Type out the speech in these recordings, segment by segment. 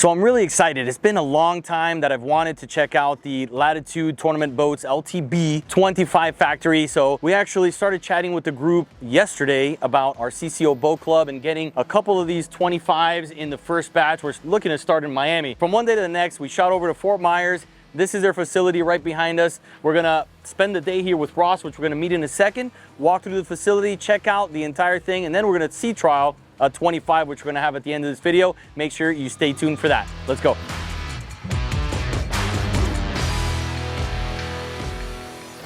So I'm really excited. It's been a long time that I've wanted to check out the Latitude Tournament Boats LTB 25 factory. So we actually started chatting with the group yesterday about our CCO Boat Club and getting a couple of these 25s in the first batch. We're looking to start in Miami. From one day to the next, we shot over to Fort Myers. This is their facility right behind us. We're gonna spend the day here with Ross, which we're gonna meet in a second, walk through the facility, check out the entire thing, and then we're gonna sea trial a 25, which we're gonna have at the end of this video. Make sure you stay tuned for that. Let's go.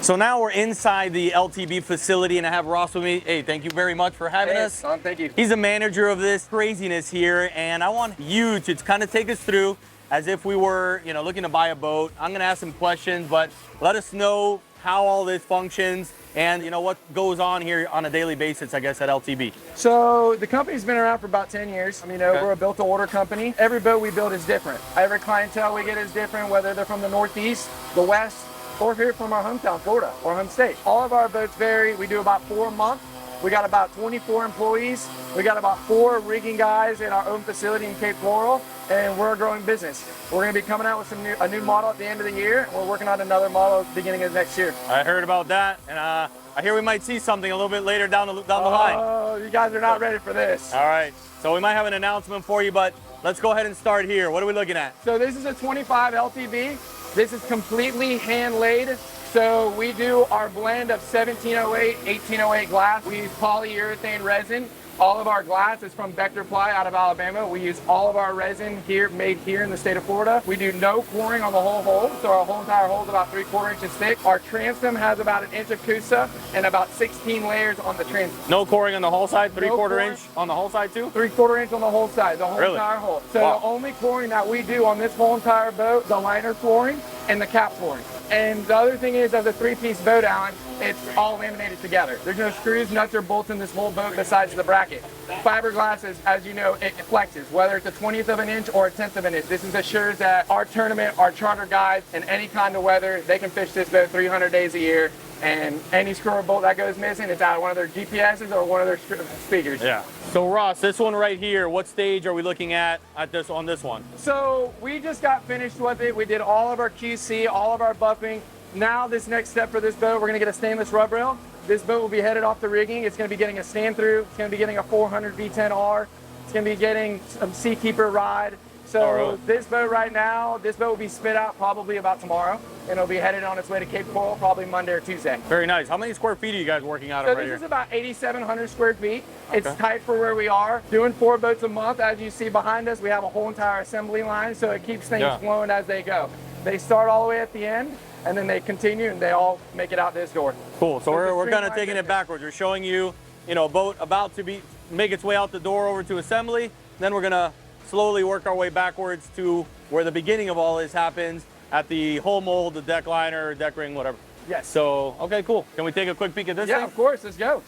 So now we're inside the LTB facility and I have Ross with me. Hey, thank you very much for having us. Son, thank you. He's the manager of this craziness here, and I want you to kind of take us through as if we were, looking to buy a boat. I'm gonna ask some questions, but let us know how all this functions and what goes on here on a daily basis, I guess, at LTB. So the company's been around for about 10 years. We're a built-to-order company. Every boat we build is different. Every clientele we get is different, whether they're from the Northeast, the West, or here from our hometown, Florida, or home state. All of our boats vary. We do about 4 a month. We got about 24 employees. We got about 4 rigging guys in our own facility in Cape Coral, and we're a growing business. We're going to be coming out with a new model at the end of the year, and we're working on another model at the beginning of next year. I heard about that, and I hear we might see something a little bit later down the line. Oh, you guys are not ready for this. All right, so we might have an announcement for you, but let's go ahead and start here. What are we looking at? So this is a 25 LTB. This is completely hand-laid. So we do our blend of 1708, 1808 glass. We use polyurethane resin. All of our glass is from Vector Ply out of Alabama. We use all of our resin here, made here in the state of Florida. We do no coring on the whole hull, so our whole entire hull is about 3/4 inches thick. Our transom has about 1 inch of CUSA and about 16 layers on the transom. No coring on the whole side, 3/4 inch on the whole side too? 3/4 inch on the whole side, the whole entire hull. So the only flooring that we do on this whole entire boat, the liner flooring and the cap flooring. And the other thing is, as a 3-piece boat, Alan, it's all laminated together. There's no screws, nuts, or bolts in this whole boat besides the bracket. Fiberglass is, as you know, it flexes, whether it's a 20th of an inch or a 10th of an inch. This assures that our tournament, our charter guys, in any kind of weather, they can fish this boat 300 days a year. And any screw or bolt that goes missing, it's out of one of their GPSs or one of their speakers. Yeah. So Ross, this one right here, what stage are we looking at on this one? So we just got finished with it. We did all of our QC, all of our buffing. Now this next step for this boat, we're gonna get a stainless rub rail. This boat will be headed off the rigging. It's gonna be getting a stand through. It's gonna be getting a 400 V10R. It's gonna be getting some Seakeeper ride. So this boat right now, this boat will be spit out probably about tomorrow, and it'll be headed on its way to Cape Coral probably Monday or Tuesday. Very nice. How many square feet are you guys working out of right here? So this is about 8,700 square feet. It's tight for where we are. Doing 4 boats a month. As you see behind us, we have a whole entire assembly line, so it keeps things flowing as they go. They start all the way at the end, and then they continue, and they all make it out this door. Cool. So we're kind of taking it backwards. We're showing you, a boat about to make its way out the door over to assembly. Then we're gonna slowly work our way backwards to where the beginning of all this happens at the hull mold, the deck liner, deck ring, whatever. Yes. So, okay, cool. Can we take a quick peek at this thing? Yeah, of course. Let's go.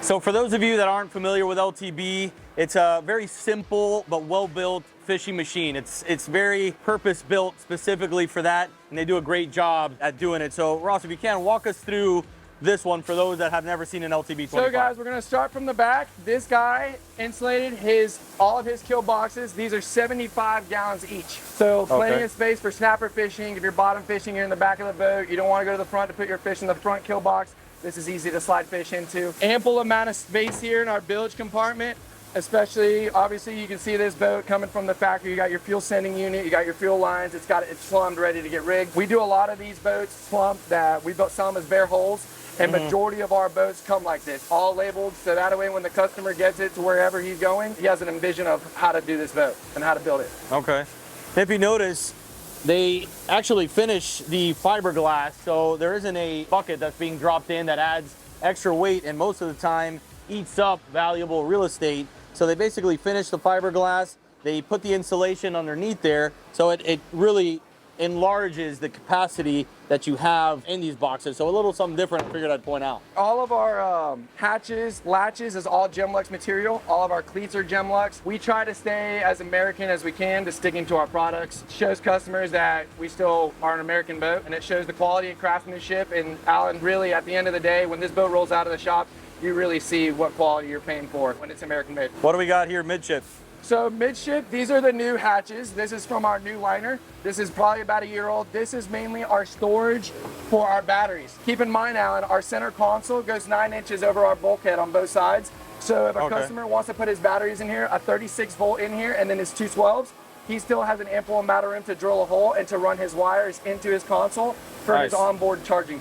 So for those of you that aren't familiar with LTB, it's a very simple but well-built fishing machine. It's very purpose-built specifically for that, and they do a great job at doing it. So Ross, if you can, walk us through this one for those that have never seen an LTB 25. So guys, we're gonna start from the back. This guy insulated all of his kill boxes. These are 75 gallons each. So plenty of space for snapper fishing. If you're bottom fishing, you're in the back of the boat. You don't wanna go to the front to put your fish in the front kill box. This is easy to slide fish into. Ample amount of space here in our bilge compartment. Especially, obviously, you can see this boat coming from the factory. You got your fuel sending unit, you got your fuel lines. It's plumbed, ready to get rigged. We do a lot of these boats plumbed that we sell them as bare holes. And majority of our boats come like this, all labeled, so that way when the customer gets it to wherever he's going, he has an envision of how to do this boat and how to build it. Okay. If you notice, they actually finish the fiberglass, so there isn't a bucket that's being dropped in that adds extra weight and most of the time eats up valuable real estate. So they basically finish the fiberglass, they put the insulation underneath there, so it really enlarges the capacity that you have in these boxes. So a little something different I figured I'd point out. All of our hatches, latches is all Gemlux material. All of our cleats are Gemlux. We try to stay as American as we can to sticking to our products. It shows customers that we still are an American boat, and it shows the quality and craftsmanship. And Alan, really at the end of the day, when this boat rolls out of the shop, you really see what quality you're paying for when it's American made. What do we got here midship? So midship, these are the new hatches. This is from our new liner. This is probably about a year old. This is mainly our storage for our batteries. Keep in mind, Alan, our center console goes 9 inches over our bulkhead on both sides. So if a customer wants to put his batteries in here, a 36 volt in here, and then his two 12s, he still has an ample amount of room to drill a hole and to run his wires into his console for his onboard charging.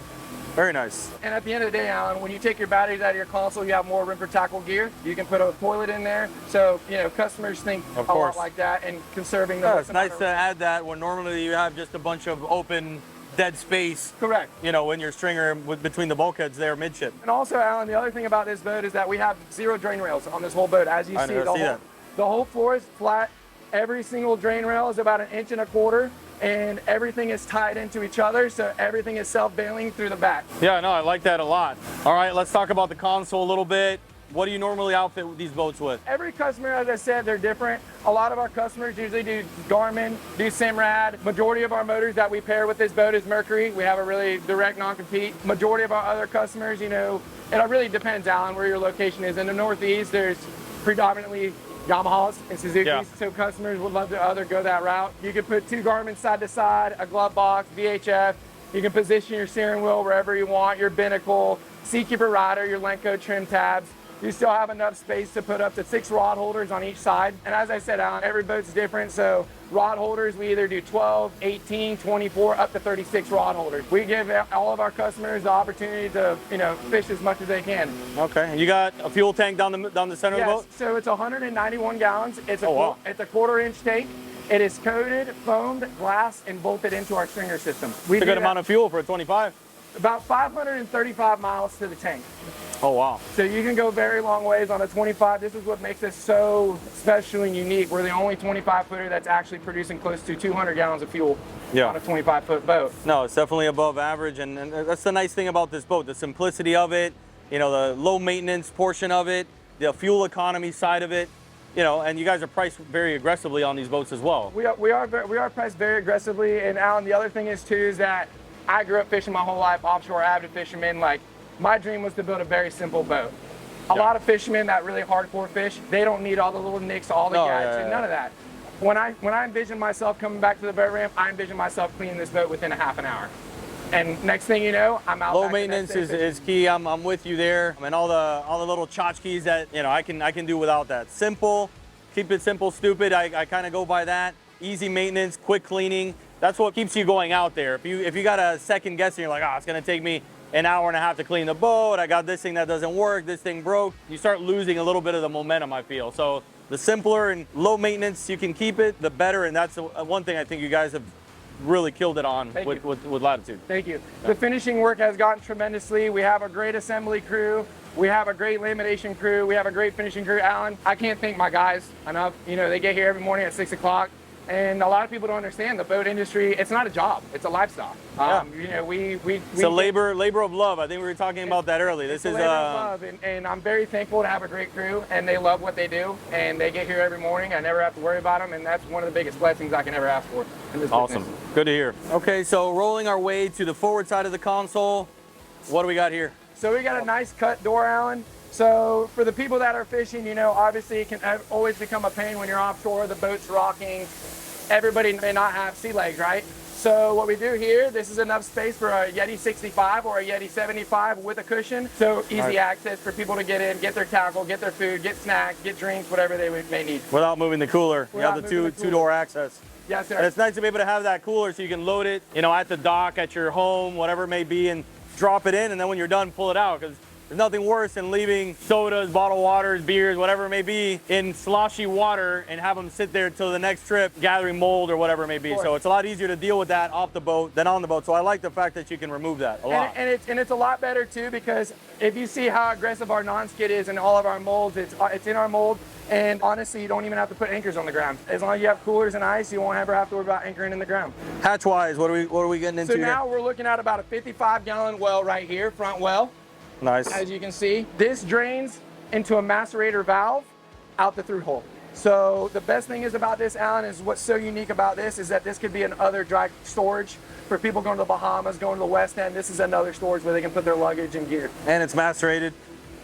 Very nice. And at the end of the day, Alan, when you take your batteries out of your console, you have more room for tackle gear. You can put a toilet in there. So, you know, customers think a lot like that and conserving the Yeah, it's nice to add that when normally you have just a bunch of open dead space. Correct. You know, in your stringer between the bulkheads there midship. And also, Alan, the other thing about this boat is that we have 0 drain rails on this whole boat. As you see, the whole floor is flat. Every single drain rail is about 1.25 inches. And everything is tied into each other, so everything is self-bailing through the back. Yeah, no, I like that a lot. All right, let's talk about the console a little bit. What do you normally outfit these boats with? Every customer, as I said, they're different. A lot of our customers usually do Garmin, do Simrad. Majority of our motors that we pair with this boat is Mercury. We have a really direct non-compete. Majority of our other customers, you know, it really depends, Alan, where your location is. In the Northeast, there's predominantly Yamahas and Suzuki's, so customers would love to either go that route. You can put 2 Garmin side to side, a glove box, VHF. You can position your steering wheel wherever you want, your binnacle, Seakeeper rider, your Lenco trim tabs. You still have enough space to put up to 6 rod holders on each side. And as I said, Alan, every boat's different. So rod holders, we either do 12, 18, 24, up to 36 rod holders. We give all of our customers the opportunity to, you know, fish as much as they can. Okay, you got a fuel tank down the center of the boat? So it's 191 gallons. It's a it's a 1/4 inch tank. It is coated, foamed, glass, and bolted into our stringer system. It's a good amount of fuel for a 25. About 535 miles to the tank. Oh, wow. So you can go very long ways on a 25. This is what makes us so special and unique. We're the only 25-footer that's actually producing close to 200 gallons of fuel on a 25-foot boat. No, it's definitely above average, and that's the nice thing about this boat, the simplicity of it, you know, the low maintenance portion of it, the fuel economy side of it, you know, and you guys are priced very aggressively on these boats as well. We are priced very aggressively, and Alan, the other thing is too is that I grew up fishing my whole life, offshore avid fisherman. Like, my dream was to build a very simple boat. A lot of fishermen that really hardcore fish, they don't need all the little nicks, all the gadgets, none of that. When I envision myself coming back to the boat ramp, I envision myself cleaning this boat within a half an hour. And next thing you know, I'm out. Low maintenance is key. I'm with you there. I mean, all the little tchotchkes that, you know, I can do without that. Simple, keep it simple, stupid. I kind of go by that. Easy maintenance, quick cleaning. That's what keeps you going out there. If you got a second guess and you're like, it's gonna take me an hour and a half to clean the boat, I got this thing that doesn't work, this thing broke, you start losing a little bit of the momentum, I feel. So the simpler and low maintenance you can keep it, the better, and that's one thing I think you guys have really killed it on with Latitude. Thank you. The finishing work has gotten tremendously. We have a great assembly crew. We have a great lamination crew. We have a great finishing crew. Alan, I can't thank my guys enough. You know, they get here every morning at 6 o'clock. And a lot of people don't understand the boat industry. It's not a job; it's a lifestyle. You know, it's a labor of love. I think we were talking about that earlier. This is labor of love, and I'm very thankful to have a great crew, and they love what they do, and they get here every morning. I never have to worry about them, and that's one of the biggest blessings I can ever ask for in this awesome. business. Good to hear. Okay, so rolling our way to the forward side of the console, what do we got here? So we got a nice cut door, Alan. So for the people that are fishing, you know, obviously it can always become a pain when you're offshore, the boat's rocking. Everybody may not have sea legs, right? So what we do here, this is enough space for a Yeti 65 or a Yeti 75 with a cushion. So easy access for people to get in, get their tackle, get their food, get snacks, get drinks, whatever they may need. Without moving the cooler. You have the two-door access. Yes, sir. And it's nice to be able to have that cooler so you can load it, you know, at the dock, at your home, whatever it may be, and drop it in, and then when you're done, pull it out. Because there's nothing worse than leaving sodas, bottled waters, beers, whatever it may be, in sloshy water and have them sit there till the next trip, gathering mold or whatever it may be. So it's a lot easier to deal with that off the boat than on the boat. So I like the fact that you can remove that a lot. And it's a lot better too, because if you see how aggressive our non-skid is in all of our molds, it's in our mold. And honestly, you don't even have to put anchors on the ground. As long as you have coolers and ice, you won't ever have to worry about anchoring in the ground. Hatch-wise, what are we getting into here? So now we're looking at about a 55-gallon well right here, front well. Nice. As you can see, this drains into a macerator valve out the through hole. So the best thing is about this, Alan, is what's so unique about this is that this could be another dry storage for people going to the Bahamas, going to the West End. This is another storage where they can put their luggage and gear. And it's macerated.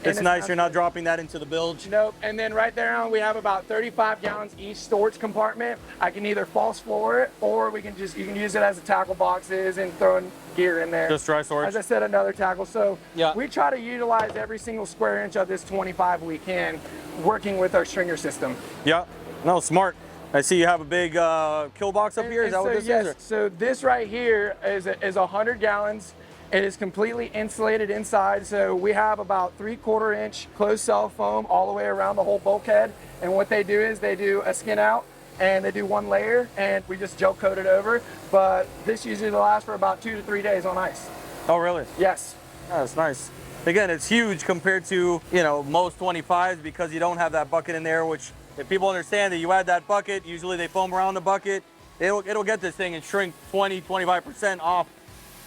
It's nice you're not dropping that into the bilge. Nope. And then right there on, we have about 35 gallons each storage compartment. I can either false floor it, or you can use it as a tackle boxes and throwing gear in there. Just dry storage. As I said, another tackle. So yeah, we try to utilize every single square inch of this 25 we can, working with our stringer system. Yeah. No, smart. I see you have a big kill box up here. Is that what this is? So this right here is 100 gallons. It is completely insulated inside. So we have about 3/4 inch closed cell foam all the way around the whole bulkhead. And what they do is they do a skin out and they do one layer and we just gel coat it over. But this usually lasts for about 2 to 3 days on ice. Oh, really? Yes. Oh, that's nice. Again, it's huge compared to, you know, most 25s because you don't have that bucket in there, which if people understand that you add that bucket, usually they foam around the bucket, it'll get this thing and shrink 20-25% off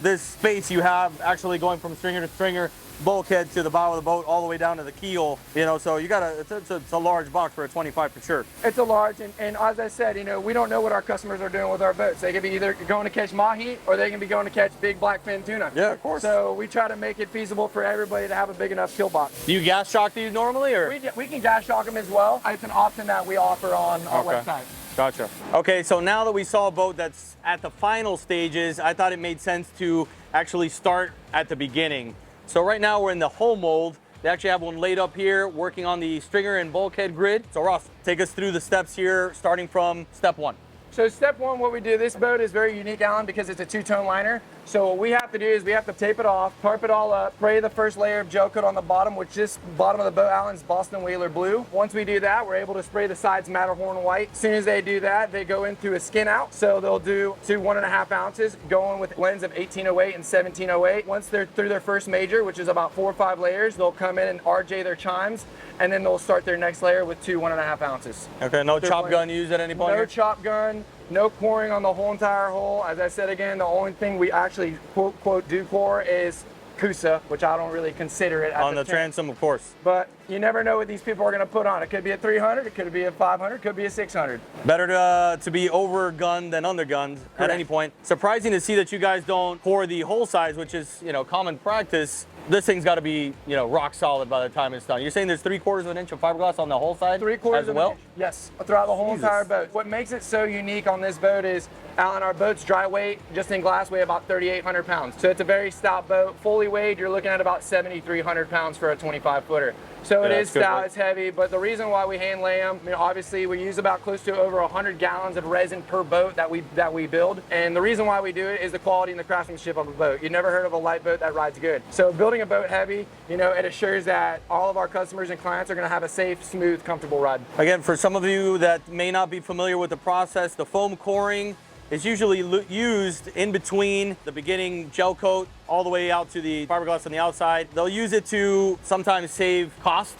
this space you have actually going from stringer to stringer, bulkhead to the bow of the boat, all the way down to the keel, you know, so you gotta, it's a large box for a 25 for sure. It's a large, and as I said, you know, we don't know what our customers are doing with our boats. They could be either going to catch mahi or they can be going to catch big blackfin tuna. Yeah, of course. So we try to make it feasible for everybody to have a big enough kill box. Do you gas shock these normally, or? We can gas shock them as well. It's an option that we offer on our website. Gotcha. Okay, so now that we saw a boat that's at the final stages, I thought it made sense to actually start at the beginning. So right now we're in the hull mold. They actually have one laid up here working on the stringer and bulkhead grid. So Ross, take us through the steps here, starting from step 1. So step 1, what we do, this boat is very unique, Alan, because it's a 2-tone liner. So what we have to do is we have to tape it off, tarp it all up, spray the first layer of gel coat on the bottom, which this bottom of the boat, Alan's Boston Whaler blue. Once we do that, we're able to spray the sides Matterhorn white. As soon as they do that, they go into a skin out. So they'll do 1.5 ounces, going with lens of 1808 and 1708. Once they're through their first major, which is about 4 or 5 layers, they'll come in and RJ their chimes, and then they'll start their next layer with 1.5 ounces. Okay, no chop gun used at any point? No chop gun. No coring on the whole entire hull. As I said again, the only thing we actually quote do core is Kusa, which I don't really consider it. On the transom, of course. But you never know what these people are going to put on. It could be a 300, it could be a 500, it could be a 600. Better to be overgunned than undergunned at any point. Surprising to see that you guys don't core the hull size, which is, you know, common practice. This thing's got to be, you know, rock solid by the time it's done. You're saying there's 3/4 of an inch of fiberglass on the whole side? 3/4 as well? of an inch. Yes, throughout the whole entire boat. What makes it so unique on this boat is, Alan, our boat's dry weight, just in glass, weigh about 3,800 pounds. So it's a very stout boat. Fully weighed, you're looking at about 7,300 pounds for a 25-footer. So it is stout, it's heavy, but the reason why we hand lay them, I mean, obviously we use about close to over 100 gallons of resin per boat that we build. And the reason why we do it is the quality and the craftsmanship of a boat. You've never heard of a light boat that rides good. So building a boat heavy, you know, it assures that all of our customers and clients are gonna have a safe, smooth, comfortable ride. Again, for some of you that may not be familiar with the process, the foam coring is usually used in between the beginning gel coat all the way out to the fiberglass on the outside. They'll use it to sometimes save cost,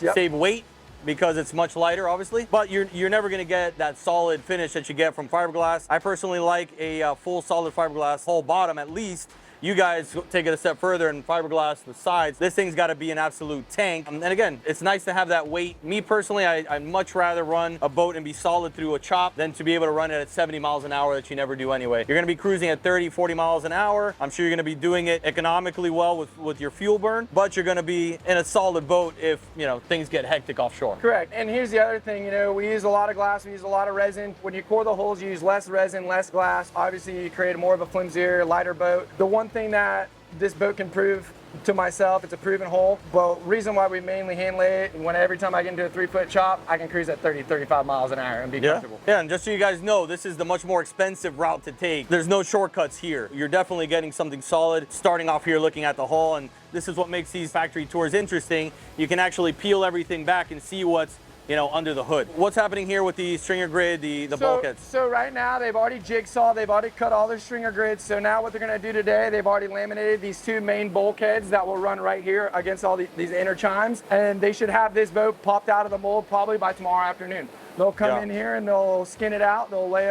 yep. Save weight, because it's much lighter, obviously. But you're never gonna get that solid finish that you get from fiberglass. I personally like a full solid fiberglass hull bottom at least. You guys take it a step further and fiberglass the sides. This thing's got to be an absolute tank. And again, it's nice to have that weight. Me personally, I'd much rather run a boat and be solid through a chop than to be able to run it at 70 miles an hour that you never do anyway. You're going to be cruising at 30, 40 miles an hour. I'm sure you're going to be doing it economically well with your fuel burn, but you're going to be in a solid boat if, you know, things get hectic offshore. Correct. And here's the other thing, you know, we use a lot of glass, we use a lot of resin. When you core the hulls, you use less resin, less glass. Obviously, you create more of a flimsier, lighter boat. The one thing that this boat can prove to myself, it's a proven hull. Well, reason why we mainly hand lay it, when every time I get into a 3-foot chop, I can cruise at 30, 35 miles an hour and be comfortable. Yeah, and just so you guys know, this is the much more expensive route to take. There's no shortcuts here. You're definitely getting something solid, starting off here looking at the hull, and this is what makes these factory tours interesting. You can actually peel everything back and see what's, you know, under the hood. What's happening here with the stringer grid, the bulkheads? So right now they've already jigsawed, they've already cut all their stringer grids. So now what they're gonna do today, they've already laminated these 2 main bulkheads that will run right here against all these inner chimes. And they should have this boat popped out of the mold probably by tomorrow afternoon. They'll come in here and they'll skin it out, they'll lay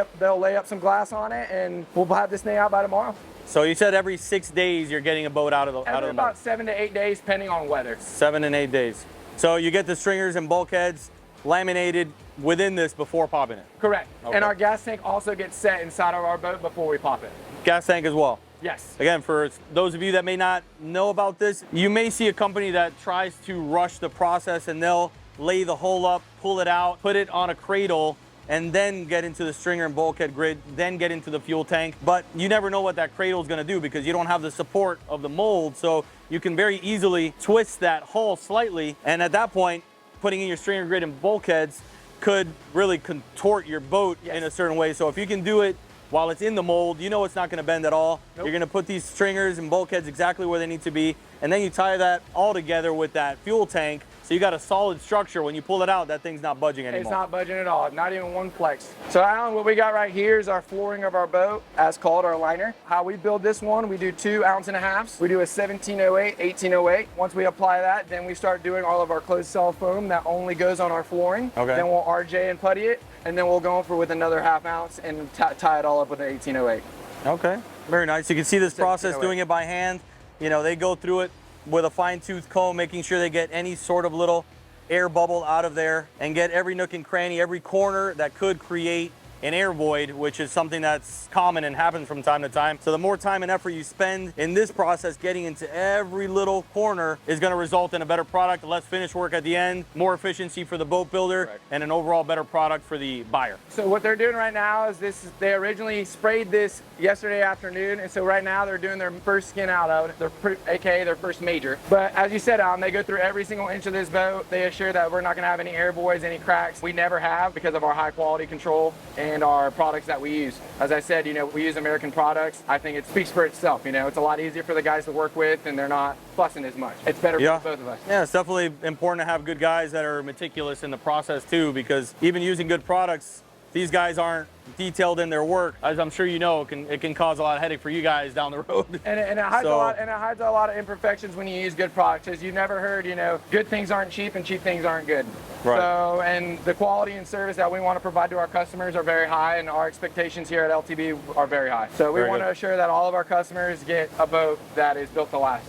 up some glass on it, and we'll have this thing out by tomorrow. So you said every 6 days you're getting a boat out of the mold? About 7 to 8 days, depending on weather. 7 and 8 days. So you get the stringers and bulkheads laminated within this before popping it? Correct. Okay. And our gas tank also gets set inside of our boat before we pop it. Gas tank as well? Yes. Again, for those of you that may not know about this, you may see a company that tries to rush the process and they'll lay the hull up, pull it out, put it on a cradle, and then get into the stringer and bulkhead grid, then get into the fuel tank. But you never know what that cradle is going to do because you don't have the support of the mold. So you can very easily twist that hull slightly. And at that point, putting in your stringer grid and bulkheads could really contort your boat in a certain way. So if you can do it while it's in the mold, you know it's not going to bend at all. Nope. You're going to put these stringers and bulkheads exactly where they need to be. And then you tie that all together with that fuel tank. So you got a solid structure. When you pull it out, that thing's not budging anymore. It's not budging at all, not even one flex. So Alan, what we got right here is our flooring of our boat, as called our liner. How we build this one, we do 2 1.5 ounce. We do a 1708, 1808. Once we apply that, then we start doing all of our closed cell foam that only goes on our flooring. Okay. Then we'll RJ and putty it, and then we'll go in for with another 1/2 ounce and tie it all up with an 1808. Okay, very nice. You can see this process doing it by hand. You know, they go through it with a fine-tooth comb, making sure they get any sort of little air bubble out of there and get every nook and cranny, every corner that could create an air void, which is something that's common and happens from time to time. So the more time and effort you spend in this process, getting into every little corner is going to result in a better product, less finish work at the end, more efficiency for the boat builder, and an overall better product for the buyer. So what they're doing right now is they originally sprayed this yesterday afternoon, and so right now they're doing their first skin out of it, aka their first major. But as you said, Alan, they go through every single inch of this boat. They assure that we're not going to have any air voids, any cracks. We never have because of our high quality control and our products that we use. As I said, you know, we use American products. I think it speaks for itself. You know, it's a lot easier for the guys to work with and they're not fussing as much. It's better for both of us. Yeah, it's definitely important to have good guys that are meticulous in the process too, because even using good products, these guys aren't detailed in their work. As I'm sure you know, it can cause a lot of headache for you guys down the road. And it hides a lot of imperfections when you use good products. As you've never heard, you know, good things aren't cheap and cheap things aren't good. Right. So, and the quality and service that we want to provide to our customers are very high, and our expectations here at LTB are very high. So we want to assure that all of our customers get a boat that is built to last.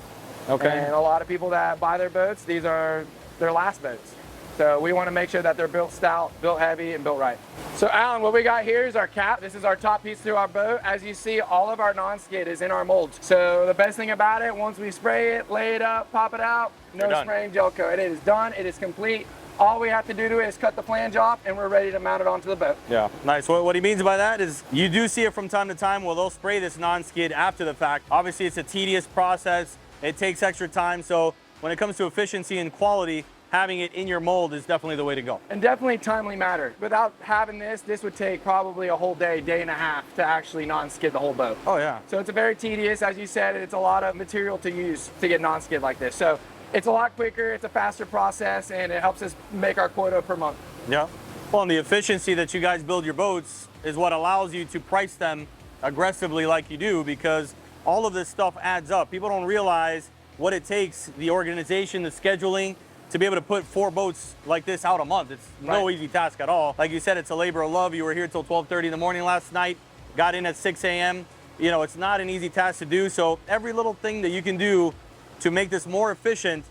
Okay. And a lot of people that buy their boats, these are their last boats. So we want to make sure that they're built stout, built heavy, and built right. So Alan, what we got here is our cap. This is our top piece to our boat. As you see, all of our non-skid is in our molds. So the best thing about it, once we spray it, lay it up, pop it out, no spraying gel coat. It is done, it is complete. All we have to do is cut the flange off and we're ready to mount it onto the boat. Yeah, nice. What he means by that is you do see it from time to time where they'll spray this non-skid after the fact. Obviously, it's a tedious process. It takes extra time. So when it comes to efficiency and quality, having it in your mold is definitely the way to go. And definitely timely matter. Without having this would take probably a whole day, day and a half to actually non-skid the whole boat. Oh yeah. So it's a very tedious, as you said, it's a lot of material to use to get non-skid like this. So it's a lot quicker, it's a faster process, and it helps us make our quota per month. Yeah. Well, and the efficiency that you guys build your boats is what allows you to price them aggressively like you do, because all of this stuff adds up. People don't realize what it takes, the organization, the scheduling, to be able to put 4 boats like this out a month. It's no easy task at all. Like you said, it's a labor of love. You were here till 12:30 in the morning last night, got in at 6 a.m. You know, it's not an easy task to do. So every little thing that you can do to make this more efficient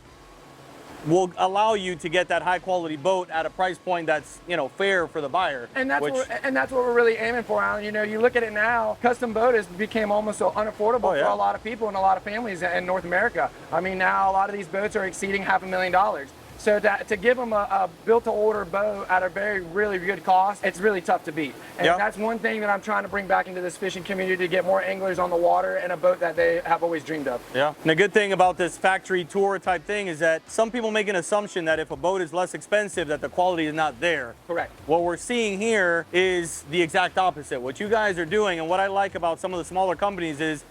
will allow you to get that high quality boat at a price point that's, you know, fair for the buyer. And that's what we're really aiming for, Alan. You know, you look at it now, custom boat has became almost so unaffordable for a lot of people and a lot of families in North America. I mean, now a lot of these boats are exceeding $500,000. So to give them a built-to-order boat at a really good cost, it's really tough to beat. And that's one thing that I'm trying to bring back into this fishing community, to get more anglers on the water and a boat that they have always dreamed of. Yeah. And the good thing about this factory tour type thing is that some people make an assumption that if a boat is less expensive, that the quality is not there. Correct. What we're seeing here is the exact opposite. What you guys are doing, and what I like about some of the smaller companies, is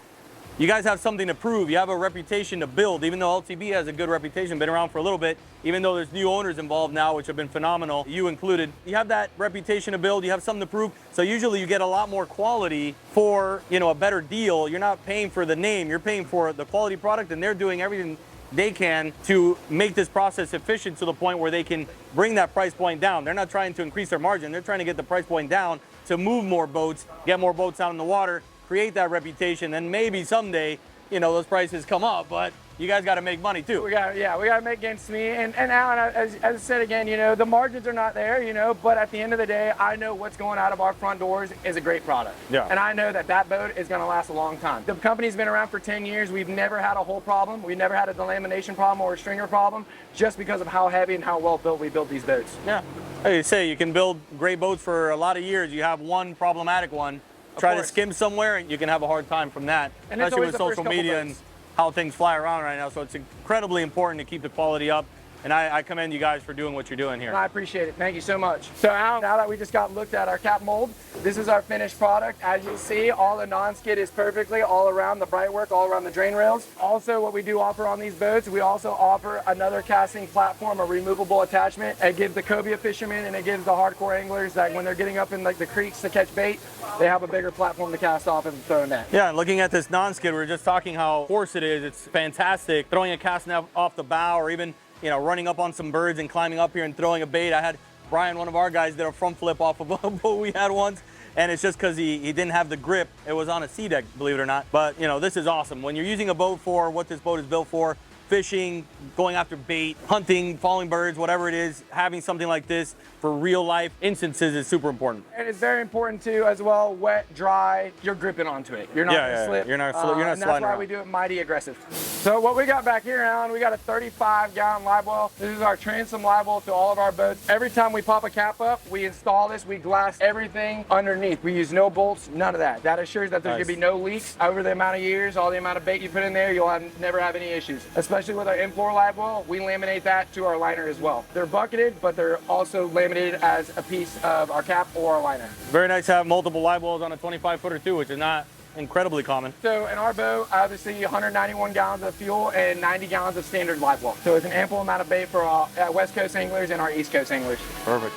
you guys have something to prove. You have a reputation to build. Even though LTB has a good reputation, been around for a little bit, even though there's new owners involved now, which have been phenomenal, you included, you have that reputation to build, you have something to prove. So usually you get a lot more quality for, you know, a better deal. You're not paying for the name, you're paying for the quality product, and they're doing everything they can to make this process efficient to the point where they can bring that price point down. They're not trying to increase their margin, they're trying to get the price point down to move more boats, get more boats out in the water, create that reputation, and maybe someday, you know, those prices come up, but you guys got to make money too. We got to make ends meet. And Alan, as I said again, you know, the margins are not there, you know, but at the end of the day, I know what's going out of our front doors is a great product. Yeah. And I know that that boat is going to last a long time. The company's been around for 10 years. We've never had a hull problem. We've never had a delamination problem or a stringer problem, just because of how heavy and how well built we built these boats. Yeah. Hey, you say you can build great boats for a lot of years. You have one problematic one, try to skim somewhere, and you can have a hard time from that, And especially with social media and how things fly around right now. So it's incredibly important to keep the quality up. And I commend you guys for doing what you're doing here. I appreciate it. Thank you so much. So Alan, now that we just got looked at our cap mold, this is our finished product. As you see, all the non-skid is perfectly all around the brightwork, all around the drain rails. Also, what we do offer on these boats, we also offer another casting platform, a removable attachment. It gives the cobia fishermen and it gives the hardcore anglers that when they're getting up in like the creeks to catch bait, they have a bigger platform to cast off and throw a net. Yeah, and looking at this non-skid, we were just talking how coarse it is. It's fantastic. Throwing a cast net off the bow, or even, you know, running up on some birds and climbing up here and throwing a bait. I had Brian, one of our guys, did a front flip off of a boat we had once, and it's just because he didn't have the grip. It was on a sea deck, believe it or not. But, you know, this is awesome. When you're using a boat for what this boat is built for, fishing, going after bait, hunting, falling birds, whatever it is, having something like this for real life instances is super important. And it's very important too, as well, wet, dry, you're gripping onto it. You're not gonna slip. You're not sliding and that's why we do it mighty aggressive. So what we got back here, Alan, we got a 35-gallon live well. This is our transom live well to all of our boats. Every time we pop a cap up, we install this, we glass everything underneath. We use no bolts, none of that. That assures that there's gonna be no leaks over the amount of years, all the amount of bait you put in there, you'll never have any issues. Especially with our in-floor live well, we laminate that to our liner as well. They're bucketed, but they're also laminated as a piece of our cap or our liner. Very nice to have multiple live wells on a 25-footer too, which is not incredibly common. So in our boat, obviously 191 gallons of fuel and 90 gallons of standard live well. So it's an ample amount of bait for our West Coast anglers and our East Coast anglers. Perfect.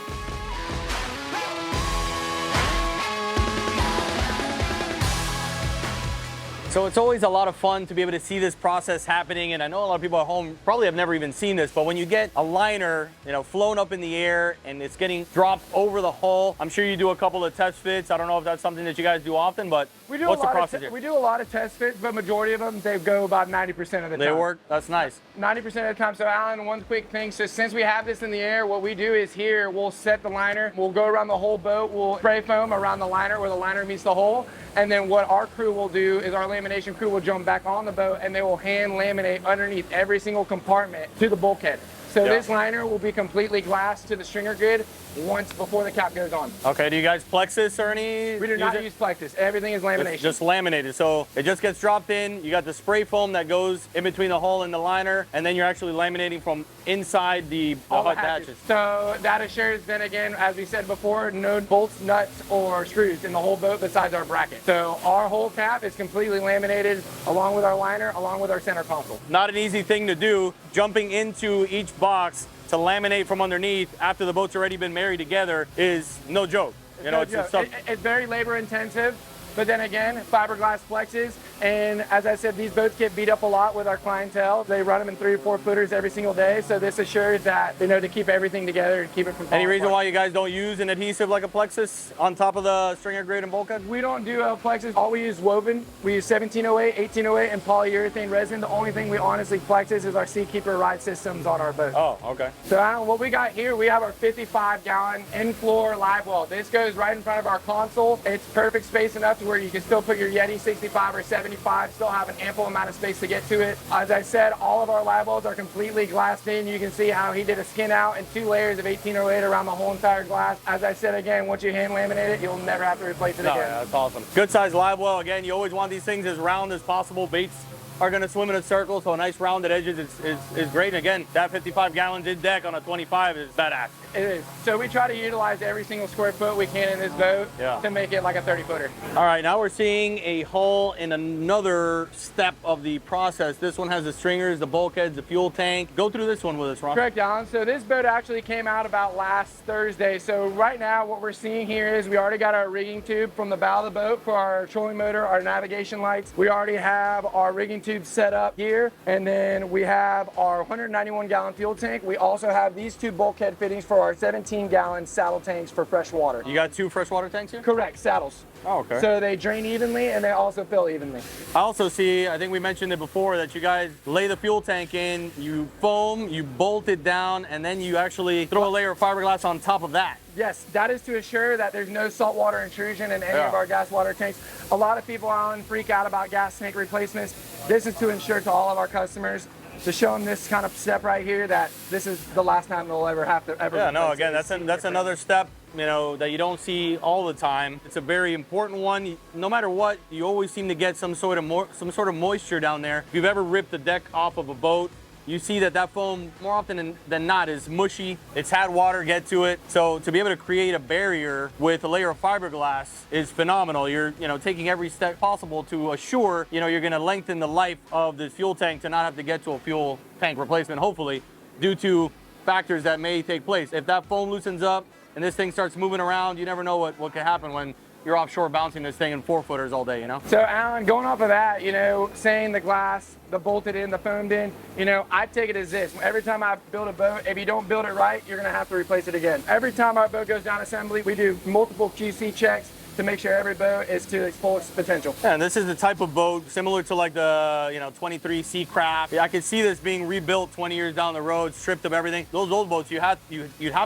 So it's always a lot of fun to be able to see this process happening, and I know a lot of people at home probably have never even seen this, but when you get a liner, you know, flown up in the air and it's getting dropped over the hull, I'm sure you do a couple of test fits. I don't know if that's something that you guys do often, but what's the process here? We do a lot of test fits, but majority of them, they go about 90% of the time. They work? That's nice. 90% of the time. So Alan, one quick thing. So since we have this in the air, what we do is here, we'll set the liner, we'll go around the whole boat, we'll spray foam around the liner where the liner meets the hole. And then what our crew will do is our lamination crew will jump back on the boat and they will hand laminate underneath every single compartment to the bulkhead. So this liner will be completely glassed to the stringer grid once before the cap goes on. Okay, do you guys plexus or any? We do not use plexus. Everything is lamination. It's just laminated. So it just gets dropped in. You got the spray foam that goes in between the hull and the liner, and then you're actually laminating from inside the hatches. So that assures, then again, as we said before, no bolts, nuts, or screws in the whole boat besides our bracket. So our whole cap is completely laminated along with our liner, along with our center console. Not an easy thing to do, jumping into each box to laminate from underneath after the boat's already been married together is no joke. It's very labor intensive, but then again, fiberglass flexes. And as I said, these boats get beat up a lot with our clientele. They run them in 3 or 4 footers every single day. So this assures that, you know, to keep everything together and keep it from falling Any reason apart. why you guys don't use an adhesive like a plexus on top of the stringer grade and bulkhead? We don't do a plexus. All we use woven. We use 1708, 1808, and polyurethane resin. The only thing we honestly plexus is our Seakeeper ride systems on our boat. Oh, okay. So Alan, what we got here, we have our 55-gallon in-floor live well. This goes right in front of our console. It's perfect space enough to where you can still put your Yeti 65 or 75, still have an ample amount of space to get to it. As I said, all of our live wells are completely glassed in. You can see how he did a skin out and 2 layers of 1808 around the whole entire glass. As I said again, once you hand laminate it, you'll never have to replace it again. Yeah, that's awesome. Good size live well. Again, you always want these things as round as possible. Baits are going to swim in a circle, so a nice rounded edges is great. And again, that 55 gallons in deck on a 25 is badass. It is. So we try to utilize every single square foot we can in this boat to make it like a 30-footer. All right, now we're seeing a hull in another step of the process. This one has the stringers, the bulkheads, the fuel tank. Go through this one with us, Ron. Correct, Alan. So this boat actually came out about last Thursday. So right now what we're seeing here is we already got our rigging tube from the bow of the boat for our trolling motor, our navigation lights. We already have our rigging tube set up here, and then we have our 191-gallon fuel tank. We also have these 2 bulkhead fittings for our 17-gallon saddle tanks for fresh water. You got 2 freshwater tanks here? Correct, saddles. Oh, okay. So they drain evenly and they also fill evenly. I also see, I think we mentioned it before, that you guys lay the fuel tank in, you foam, you bolt it down, and then you actually throw a layer of fiberglass on top of that. Yes, that is to assure that there's no saltwater intrusion in any of our gas water tanks. A lot of people, Alan, freak out about gas tank replacements. This is to ensure to all of our customers, to show them this kind of step right here, that this is the last time they'll ever have to ever. Yeah, no, again, that's another step, you know, that you don't see all the time. It's a very important one. No matter what, you always seem to get some sort of moisture down there. If you've ever ripped the deck off of a boat, you see that foam more often than not is mushy. It's had water get to it. So to be able to create a barrier with a layer of fiberglass is phenomenal. You're, you know, taking every step possible to assure, you know, you're gonna lengthen the life of the fuel tank to not have to get to a fuel tank replacement, hopefully, due to factors that may take place. If that foam loosens up and this thing starts moving around, you never know what could happen when you're offshore bouncing this thing in 4-footers all day, you know? So Alan, going off of that, you know, saying the glass, the bolted in, the foamed in, you know, I take it as this. Every time I build a boat, if you don't build it right, you're gonna have to replace it again. Every time our boat goes down assembly, we do multiple QC checks to make sure every boat is to its fullest potential. Yeah, and this is the type of boat similar to like the, you know, 23 Seacraft. Yeah, I could see this being rebuilt 20 years down the road, stripped of everything. Those old boats, you'd have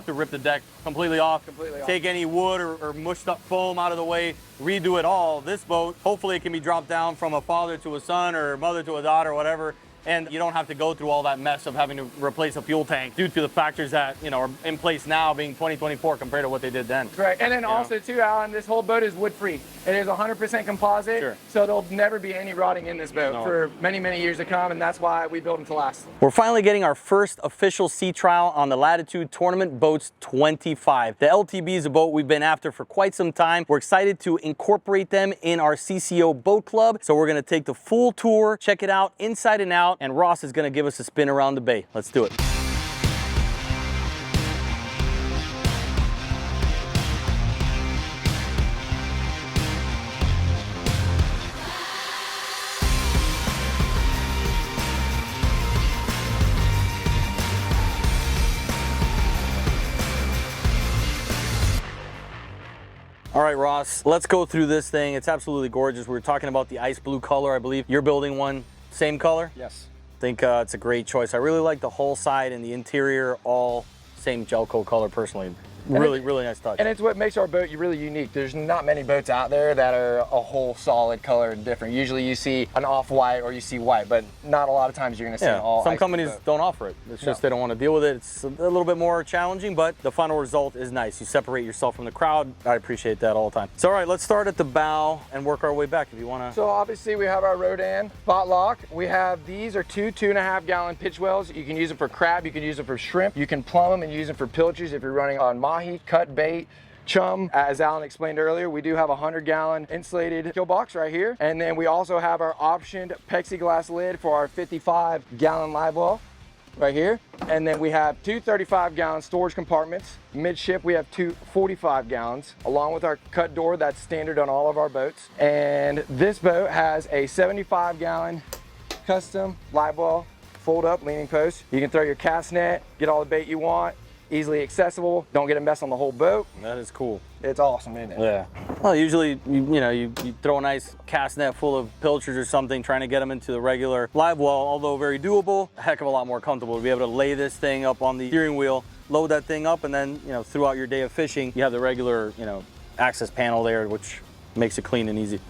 to rip the deck completely off, take any wood or mushed up foam out of the way, redo it all. This boat, hopefully it can be dropped down from a father to a son or mother to a daughter or whatever, and you don't have to go through all that mess of having to replace a fuel tank due to the factors that, you know, are in place now, being 2024 compared to what they did then. Correct. And then also too, Alan, this whole boat is wood free. It is 100% composite, so there'll never be any rotting in this boat for many, many years to come, and that's why we build them to last. We're finally getting our first official sea trial on the Latitude Tournament Boats 25. The LTB is a boat we've been after for quite some time. We're excited to incorporate them in our CCO Boat Club, so we're gonna take the full tour, check it out inside and out, and Ross is gonna give us a spin around the bay. Let's do it. All right, Ross, let's go through this thing. It's absolutely gorgeous. We were talking about the ice blue color. I believe you're building one, same color? Yes. I think it's a great choice. I really like the hull side and the interior, all same gel coat color personally. Really nice touch. And it's what makes our boat really unique. There's not many boats out there that are a whole solid color and different. Usually you see an off-white or you see white, but not a lot of times you're gonna see an all some companies don't offer it. It's just they don't want to deal with it. It's a little bit more challenging, but the final result is nice. You separate yourself from the crowd. I appreciate that all the time. So all right, let's start at the bow and work our way back if you want to. So obviously we have our Rodan spot lock. We have, these are 2.5 gallon pitch wells. You can use them for crab, you can use them for shrimp. You can plumb them and use them for pilchards if you're running on mahi, cut bait, chum. As Alan explained earlier, we do have a 100-gallon insulated kill box right here. And then we also have our optioned plexiglass lid for our 55-gallon live well right here. And then we have two 35-gallon storage compartments. Midship, we have two 45 gallons, along with our cut door that's standard on all of our boats. And this boat has a 75-gallon custom live well fold up leaning post. You can throw your cast net, get all the bait you want, easily accessible, don't get a mess on the whole boat. That is cool. It's awesome, isn't it? Yeah. Well, usually, you throw a nice cast net full of pilchards or something, trying to get them into the regular live well, although very doable, a heck of a lot more comfortable to be able to lay this thing up on the steering wheel, load that thing up, and then, throughout your day of fishing, you have the regular, access panel there, which makes it clean and easy.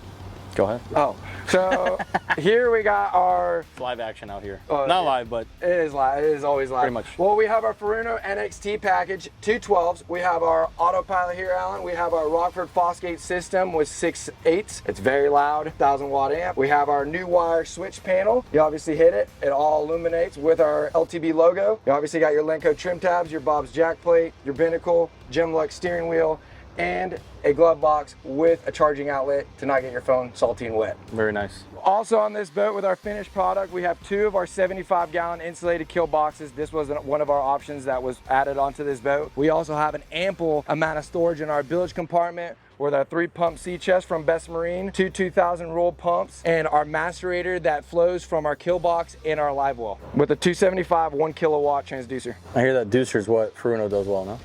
Go ahead. Oh, so here we got our... It's live action out here. Not live, but... It is live. It is always live. Pretty much. Well, we have our Furuno NXT package, 212s. We have our autopilot here, Alan. We have our Rockford Fosgate system with 6/8. It's very loud, 1,000-watt amp. We have our new wire switch panel. You obviously hit it. It all illuminates with our LTB logo. You obviously got your Lenco trim tabs, your Bob's jack plate, your binnacle, Gemlux steering wheel, and a glove box with a charging outlet to not get your phone salty and wet. Very nice. Also on this boat with our finished product, we have two of our 75-gallon insulated kill boxes. This was one of our options that was added onto this boat. We also have an ample amount of storage in our bilge compartment with our 3-pump sea chest from Best Marine, 2000 roll pumps, and our macerator that flows from our kill box in our live well with a 275 1 kilowatt transducer. I hear that Deucer's what Furuno does well, no?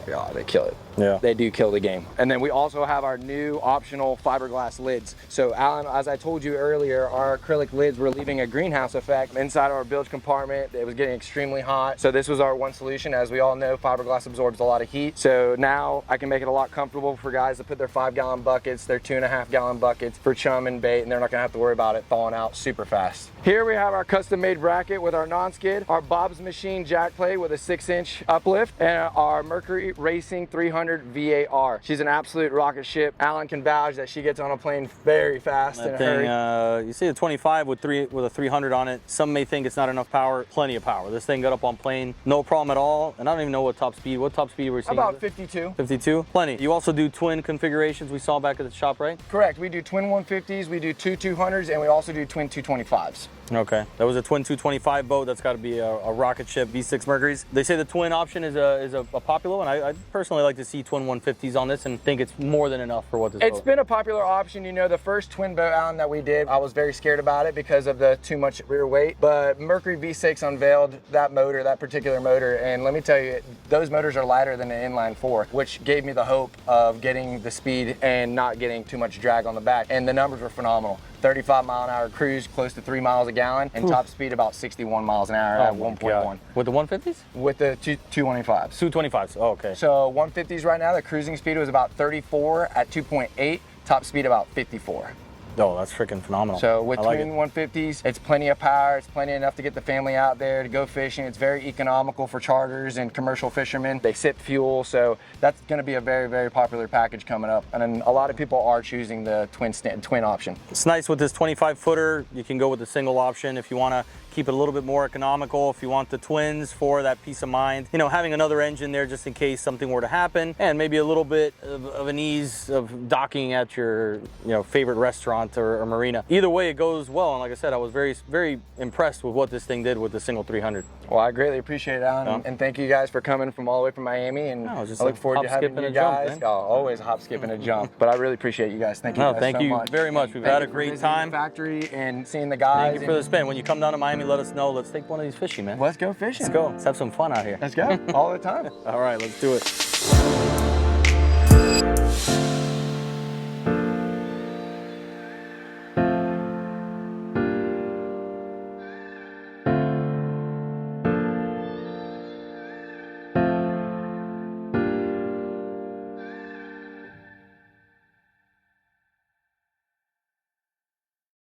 Yeah, they kill it. Yeah. They do kill the game. And then we also have our new optional fiberglass lids. So Alan, as I told you earlier, our acrylic lids were leaving a greenhouse effect inside our bilge compartment. It was getting extremely hot. So this was our one solution. As we all know, fiberglass absorbs a lot of heat. So now I can make it a lot comfortable for guys to put their 5-gallon buckets, their 2.5-gallon buckets for chum and bait, and they're not gonna have to worry about it thawing out super fast. Here we have our custom-made bracket with our non-skid, our Bob's Machine jack plate with a 6-inch uplift, and our Mercury Racing 300 VAR. She's an absolute rocket ship. Alan can vouch that she gets on a plane very fast in a hurry. You see the 25 with a 300 on it. Some may think it's not enough power. Plenty of power. This thing got up on plane, no problem at all. And I don't even know what top speed were you seeing? About 52. 52? Plenty. You also do twin configurations we saw back at the shop, right? Correct. We do twin 150s, we do two 200s, and we also do twin 225s. Okay, that was a twin 225 boat. That's got to be a rocket ship V6 Mercury's. They say the twin option is a popular one. I personally like to see twin 150s on this and think it's more than enough for what this boat. It's been a popular option. You know, the first twin boat, Alan, that we did, I was very scared about it because of the too much rear weight. But Mercury V6 unveiled that motor, that particular motor, and let me tell you, those motors are lighter than an inline 4, which gave me the hope of getting the speed and not getting too much drag on the back. And the numbers were phenomenal. 35-mile-an-hour cruise, close to 3 miles a gallon, and top speed about 61 miles an hour at 1.1. With the 150s? With the 225s. 225s, oh, okay. So 150s right now, the cruising speed was about 34 at 2.8, top speed about 54. Oh, that's freaking phenomenal. So with twin 150s, it's plenty of power. It's plenty enough to get the family out there to go fishing. It's very economical for charters and commercial fishermen. They sip fuel, so that's going to be a very, very popular package coming up. And then a lot of people are choosing the twin option. It's nice with this 25-footer. You can go with the single option if you want to keep it a little bit more economical. If you want the twins for that peace of mind, you know, having another engine there just in case something were to happen, and maybe a little bit of an ease of docking at your, favorite restaurant or marina. Either way, it goes well. And like I said, I was very, very impressed with what this thing did with the single 300. Well, I greatly appreciate it, Alan, and thank you guys for coming from all the way from Miami. And I look forward to having you guys. Always hop, skip, and a jump. But I really appreciate you guys. Thank you. Thank you very much. We've had a great time. The factory and seeing the guys. Thank you for the spin. When you come down to Miami, let us know. Let's take one of these fishing, man. Let's go fishing. Let's go. Let's have some fun out here. Let's go all the time. All right, let's do it.